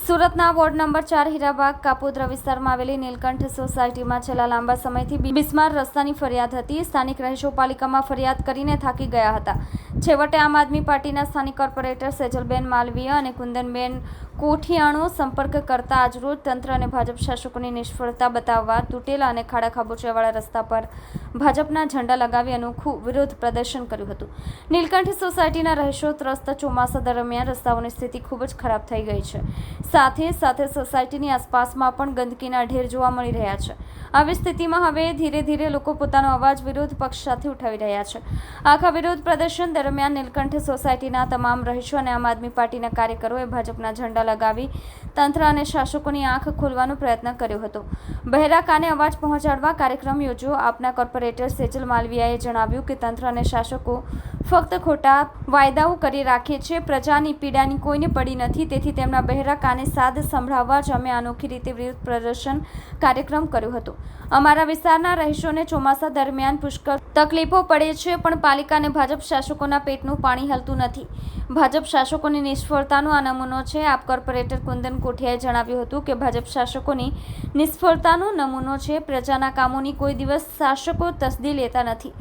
સુરતના ward number 4 Hirabag Kapodra વિસ્તારમાં આવેલી નીલકંઠ સોસાયટીમાં છેલ્લા લાંબા સમયથી બિસ્માર રસ્તાની ફરિયાદ હતી. સ્થાનિક રહીશો પાલિકામાં ફરિયાદ કરીને થાકી ગયા હતા. છેવટે આમ આદમી પાર્ટીના સ્થાનિક કોર્પોરેટર સેજલબેન માલવીયા અને કુંદનબેન કોઠિયાણો સંપર્ક કરતા આજરોજ તંત્ર અને ભાજપ શાસકોની નિષ્ફળતા બતાવવા તૂટેલા અને ખાડા ખાબોચિયાવાળા રસ્તા પર ભાજપના ઝંડા લગાવી અનોખું વિરોધ પ્રદર્શન કર્યું હતું. નીલકંઠ સોસાયટીના રહીશો ત્રસ્ત ચોમાસા દરમિયાન રસ્તાઓની સ્થિતિ ખૂબ જ ખરાબ થઈ ગઈ છે. સાથે સાથે સોસાયટીની આસપાસમાં પણ ગંદકીના ઢેર જોવા મળી રહ્યા છે. આવી સ્થિતિમાં હવે ધીરે ધીરે લોકો પોતાનો અવાજ વિરોધ પક્ષ સાથે ઉઠાવી રહ્યા છે. આખા વિરોધ પ્રદર્શન દરમિયાન નીલકંઠ સોસાયટીના તમામ રહીશો અને આમ આદમી પાર્ટીના કાર્યકરોએ ભાજપના ઝંડા લગાવી તંત્ર અને શાસકોની આંખ ખોલવાનો પ્રયત્ન કર્યો હતો. બહેરા કાને અવાજ પહોંચાડવા કાર્યક્રમ યોજ્યો. આપના કોર્પોરેટર સેજલ માલવીયાએ જણાવ્યું કે તંત્ર અને શાસકો ફક્ત ખોટા વાયદાઓ કરી રાખે છે. પ્રજાની પીડાની કોઈને પડી નથી. તેથી તેમના બહેરા કાને સાદ સંભળાવવા જ અમે અનોખી રીતે વિરોધ પ્રદર્શન કાર્યક્રમ કર્યો હતો. અમારા વિસ્તારના રહીશોને ચોમાસા દરમિયાન પુષ્કળ તકલીફો પડે છે, પણ પાલિકા અને ભાજપ શાસકોના પેટનું પાણી હલતું નથી. ભાજપ શાસકોની નિષ્ફળતાનો આ નમૂનો છે. આપ કોર્પોરેટર કુંદન કોઠિયાએ જણાવ્યું હતું કે ભાજપ શાસકોની નિષ્ફળતાનો નમૂનો છે. પ્રજાના કામોની કોઈ દિવસ શાસકો તસદી લેતા નથી.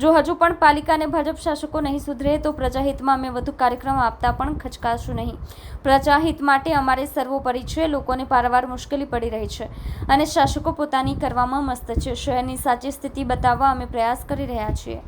જો હજુ પણ પાલિકા અને ભાજપ શાસકો નહીં સુધરે તો પ્રજાહિતમાં અમે વધુ કાર્યક્રમ આપતા પણ ખચકાશું નહીં. પ્રજાહિત માટે અમારે સર્વોપરી છે. લોકોને પારાવાર મુશ્કેલી પડી રહી છે અને શાસકો પોતાની કરવામાં મસ્ત છે. શહેરની સાચી સ્થિતિ બતાવવા અમે પ્રયાસ કરી રહ્યા છીએ.